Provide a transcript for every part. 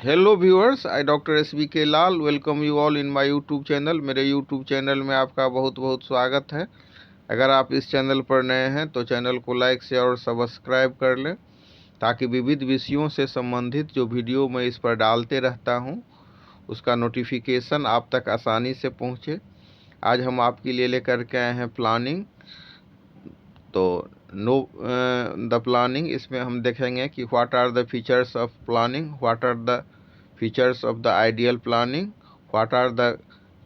Hello viewers, I doctor SBK Lal welcome you all in my YouTube channel. मेरे YouTube channel में आपका बहुत बहुत स्वागत है। अगर आप इस चैनल पर नए हैं तो चैनल को लाइक शेयर और सब्सक्राइब कर लें, ताकि विविध विषयों से संबंधित जो वीडियो मैं इस पर डालते रहता हूं उसका नोटिफिकेशन आप तक आसानी से पहुंचे। आज हम आपके लिए लेकर के आए हैं प्लानिंग। तो नो द प्लानिंग, इसमें हम देखेंगे कि what are the features of planning, what are the features of the ideal planning, what are the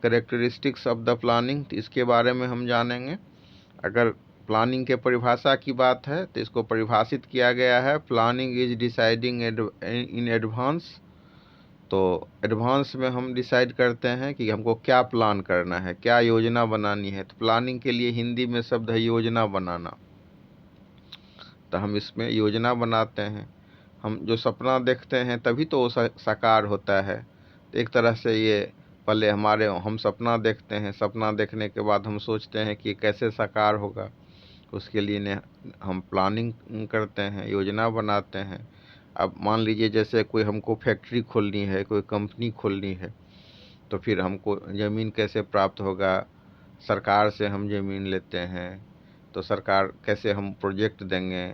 characteristics of the planning. तो इसके बारे में हम जानेंगे। अगर प्लानिंग के परिभाषा की बात है तो इसको परिभाषित किया गया है, planning is deciding in advance. तो एडवांस में हम डिसाइड करते हैं कि हमको क्या प्लान करना है, क्या योजना बनानी है। तो प्लानिंग के लिए हिंदी में शब्द है योजना बनाना। तो हम इसमें योजना बनाते हैं। हम जो सपना देखते हैं तभी तो वो साकार होता है। तो एक तरह से ये पहले हम सपना देखते हैं, सपना देखने के बाद हम सोचते हैं कि कैसे साकार होगा। उसके लिए ने हम प्लानिंग करते हैं, योजना बनाते हैं। अब मान लीजिए जैसे कोई हमको फैक्ट्री खोलनी है, कोई कंपनी खोलनी है, तो फिर हमको ज़मीन कैसे प्राप्त होगा। सरकार से हम ज़मीन लेते हैं, तो सरकार कैसे हम प्रोजेक्ट देंगे।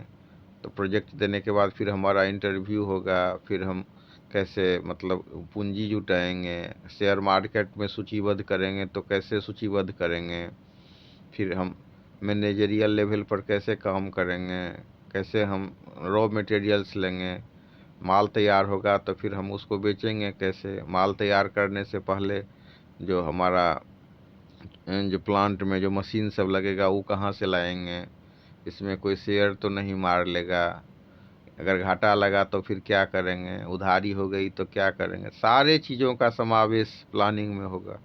तो प्रोजेक्ट देने के बाद फिर हमारा इंटरव्यू होगा, फिर हम कैसे मतलब पूंजी जुटाएंगे, शेयर मार्केट में सूचीबद्ध करेंगे तो कैसे सूचीबद्ध करेंगे, फिर हम मैनेजरियल लेवल पर कैसे काम करेंगे, कैसे हम रॉ मटेरियल्स लेंगे। माल तैयार होगा तो फिर हम उसको बेचेंगे कैसे। माल तैयार करने से पहले जो हमारा जो प्लांट में जो मशीन सब लगेगा वो कहाँ से लाएंगे। इसमें कोई शेयर तो नहीं मार लेगा। अगर घाटा लगा तो फिर क्या करेंगे, उधारी हो गई तो क्या करेंगे। सारे चीज़ों का समावेश प्लानिंग में होगा।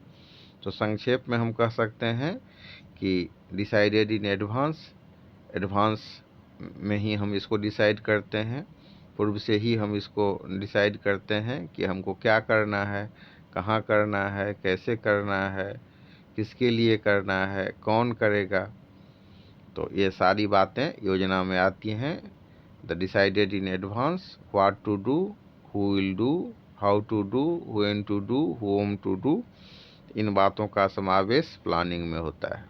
तो संक्षेप में हम कह सकते हैं कि डिसाइडेड इन एडवांस, एडवांस में ही हम इसको डिसाइड करते हैं। पूर्व से ही हम इसको डिसाइड करते हैं कि हमको क्या करना है, कहाँ करना है, कैसे करना है, किसके लिए करना है, कौन करेगा। तो ये सारी बातें योजना में आती हैं। The decided in advance, what to do, who will do, how to do, when to do, whom to do. इन बातों का समावेश प्लानिंग में होता है।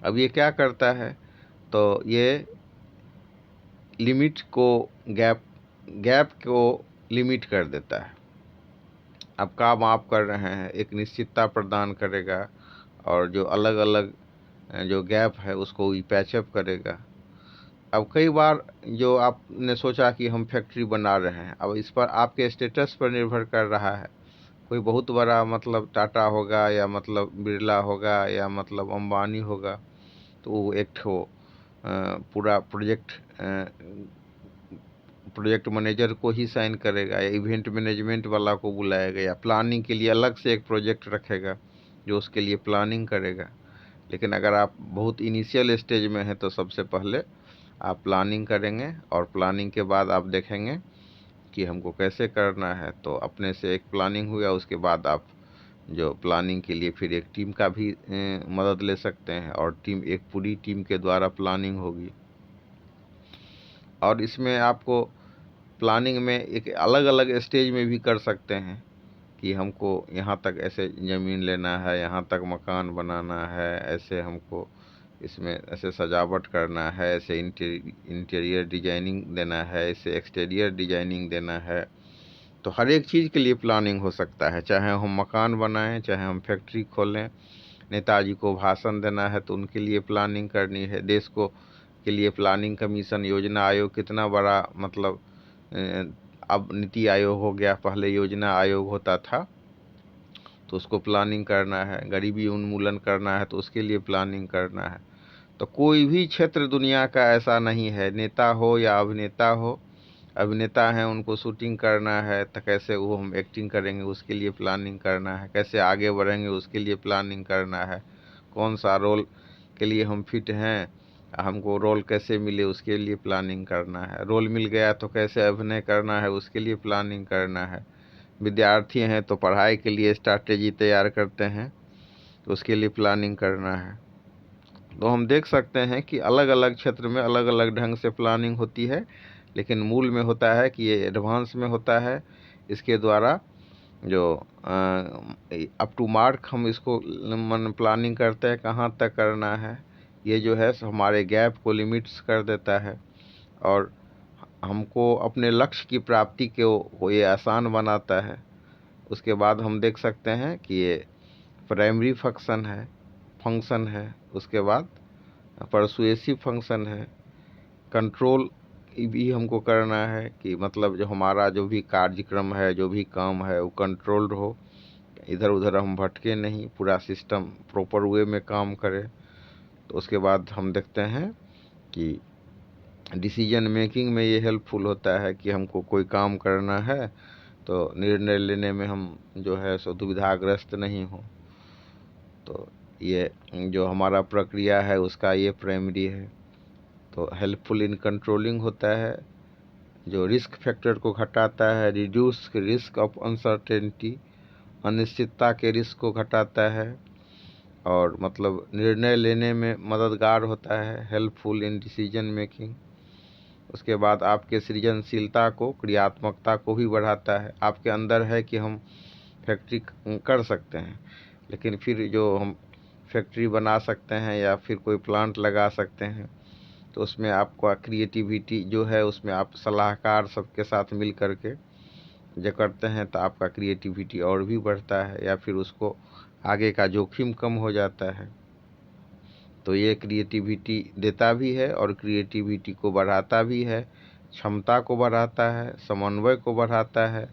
अब ये क्या करता है, तो ये लिमिट को गैप को लिमिट कर देता है। अब काम आप कर रहे हैं एक निश्चितता प्रदान करेगा, और जो अलग अलग जो गैप है उसको पैचअप करेगा। अब कई बार जो आपने सोचा कि हम फैक्ट्री बना रहे हैं, अब इस पर आपके स्टेटस पर निर्भर कर रहा है। कोई बहुत बड़ा मतलब टाटा होगा, या मतलब बिरला होगा, या मतलब अंबानी होगा, तो वो एक ठो पूरा प्रोजेक्ट मैनेजर को ही साइन करेगा, या इवेंट मैनेजमेंट वाला को बुलाएगा, या प्लानिंग के लिए अलग से एक प्रोजेक्ट रखेगा जो उसके लिए प्लानिंग करेगा। लेकिन अगर आप बहुत इनिशियल स्टेज में हैं तो सबसे पहले आप प्लानिंग करेंगे, और प्लानिंग के बाद आप देखेंगे कि हमको कैसे करना है। तो अपने से एक प्लानिंग हुआ, उसके बाद आप जो प्लानिंग के लिए फिर एक टीम का भी मदद ले सकते हैं, और एक पूरी टीम के द्वारा प्लानिंग होगी। और इसमें आपको प्लानिंग में एक अलग अलग स्टेज में भी कर सकते हैं कि हमको यहाँ तक ऐसे ज़मीन लेना है, यहाँ तक मकान बनाना है, ऐसे हमको इसमें ऐसे सजावट करना है, ऐसे इंटीरियर डिजाइनिंग देना है, ऐसे एक्सटीरियर डिजाइनिंग देना है। तो हर एक चीज़ के लिए प्लानिंग हो सकता है, चाहे हम मकान बनाएं, चाहे हम फैक्ट्री खोलें। नेताजी को भाषण देना है तो उनके लिए प्लानिंग करनी है। देश को के लिए प्लानिंग कमीशन, योजना आयोग कितना बड़ा मतलब अब नीति आयोग हो गया, पहले योजना आयोग होता था। तो उसको प्लानिंग करना है। गरीबी उन्मूलन करना है तो उसके लिए प्लानिंग करना है। तो कोई भी क्षेत्र दुनिया का ऐसा नहीं है, नेता हो या अभिनेता हो। अभिनेता हैं, उनको शूटिंग करना है तो कैसे वो हम एक्टिंग करेंगे उसके लिए प्लानिंग करना है। कैसे आगे बढ़ेंगे उसके लिए प्लानिंग करना है। कौन सा रोल के लिए हम फिट हैं, हमको रोल कैसे मिले उसके लिए प्लानिंग करना है। रोल मिल गया तो कैसे अभिनय करना है उसके लिए प्लानिंग करना है। विद्यार्थी हैं तो पढ़ाई के लिए स्ट्रैटेजी तैयार करते हैं, तो उसके लिए प्लानिंग करना है। तो हम देख सकते हैं कि अलग अलग क्षेत्र में अलग अलग ढंग से प्लानिंग होती है, लेकिन मूल में होता है कि ये एडवांस में होता है। इसके द्वारा जो अप टू मार्क हम इसको प्लानिंग करते हैं कहाँ तक करना है। ये जो है हमारे गैप को लिमिट्स कर देता है और हमको अपने लक्ष्य की प्राप्ति को ये आसान बनाता है। उसके बाद हम देख सकते हैं कि ये प्राइमरी फंक्शन है। उसके बाद परसुएसिव फंक्शन है। कंट्रोल भी हमको करना है कि मतलब जो हमारा जो भी कार्यक्रम है, जो भी काम है, वो कंट्रोल्ड हो, इधर उधर हम भटके नहीं, पूरा सिस्टम प्रॉपर वे में काम करे। तो उसके बाद हम देखते हैं कि डिसीजन मेकिंग में ये हेल्पफुल होता है कि हमको कोई काम करना है तो निर्णय लेने में हम जो है सो दुविधाग्रस्त नहीं हो। तो ये जो हमारा प्रक्रिया है उसका ये प्राइमरी है। तो हेल्पफुल इन कंट्रोलिंग होता है, जो रिस्क फैक्टर को घटाता है, रिड्यूस रिस्क ऑफ अनसर्टेनिटी, अनिश्चितता के रिस्क को घटाता है और मतलब निर्णय लेने में मददगार होता है, हेल्पफुल इन डिसीजन मेकिंग। उसके बाद आपके सृजनशीलता को, क्रियात्मकता को भी बढ़ाता है। आपके अंदर है कि हम फैक्ट्री कर सकते हैं, लेकिन फिर जो हम फैक्ट्री बना सकते हैं या फिर कोई प्लांट लगा सकते हैं, तो उसमें आपका क्रिएटिविटी जो है, उसमें आप सलाहकार सबके साथ मिल करके जो करते हैं तो आपका क्रिएटिविटी और भी बढ़ता है या फिर उसको आगे का जोखिम कम हो जाता है। तो ये क्रिएटिविटी देता भी है और क्रिएटिविटी को बढ़ाता भी है, क्षमता को बढ़ाता है, समन्वय को बढ़ाता है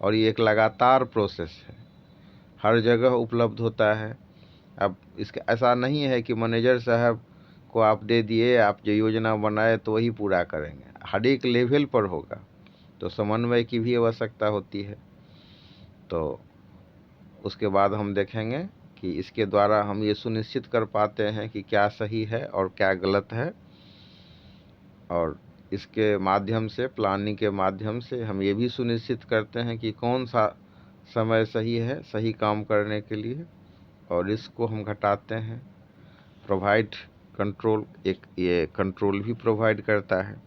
और ये एक लगातार प्रोसेस है, हर जगह उपलब्ध होता है। अब इसका ऐसा नहीं है कि मैनेजर साहब को आप दे दिए, आप जो योजना बनाए तो वही पूरा करेंगे, हर एक लेवल पर होगा। तो समन्वय की भी आवश्यकता होती है। तो उसके बाद हम देखेंगे कि इसके द्वारा हम ये सुनिश्चित कर पाते हैं कि क्या सही है और क्या गलत है, और इसके माध्यम से, प्लानिंग के माध्यम से हम ये भी सुनिश्चित करते हैं कि कौन सा समय सही है सही काम करने के लिए, और इसको हम घटाते हैं। प्रोवाइड कंट्रोल, एक ये कंट्रोल भी प्रोवाइड करता है।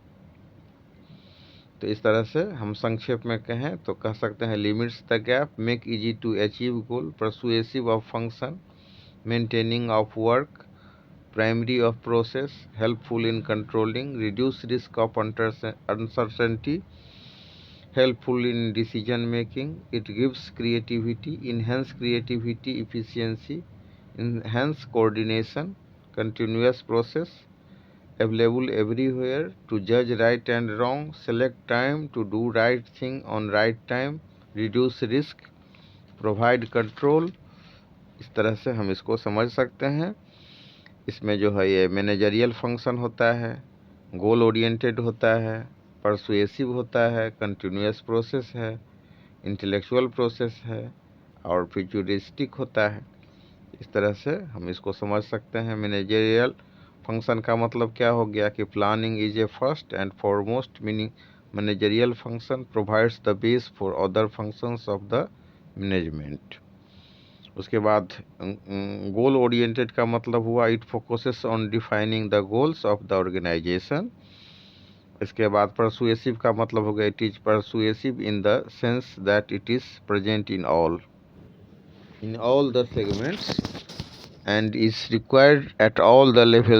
तो इस तरह से हम संक्षेप में कहें तो कह सकते हैं, limits the gap, make easy to achieve goal, persuasive of function, maintaining of work, primary of process, helpful in controlling, reduce risk of uncertainty, helpful in decision making, it gives creativity, efficiency, enhance coordination, continuous process, available everywhere, to judge right and wrong, select time to do right thing on right time, reduce risk, provide control। इस तरह से हम इसको समझ सकते हैं। इसमें जो है ये मैनेजरियल फंक्शन होता है, गोल ओरिएंटेड होता है, परसुएसिव होता है, कंटिन्यूअस प्रोसेस है, इंटेलेक्चुअल प्रोसेस है और फ्यूचरिस्टिक होता है। इस तरह से हम इसको समझ सकते हैं। मैनेजरियल फंक्शन का मतलब क्या हो गया कि planning is a first and foremost, meaning managerial function provides the base for other functions of the management. उसके बाद गोल ओरिएंटेड का मतलब हुआ, it focuses on defining the goals of the organization. इसके बाद परसुएसिव का मतलब हो गया, it is persuasive in the sense that it is present in all the segments and is required at all the level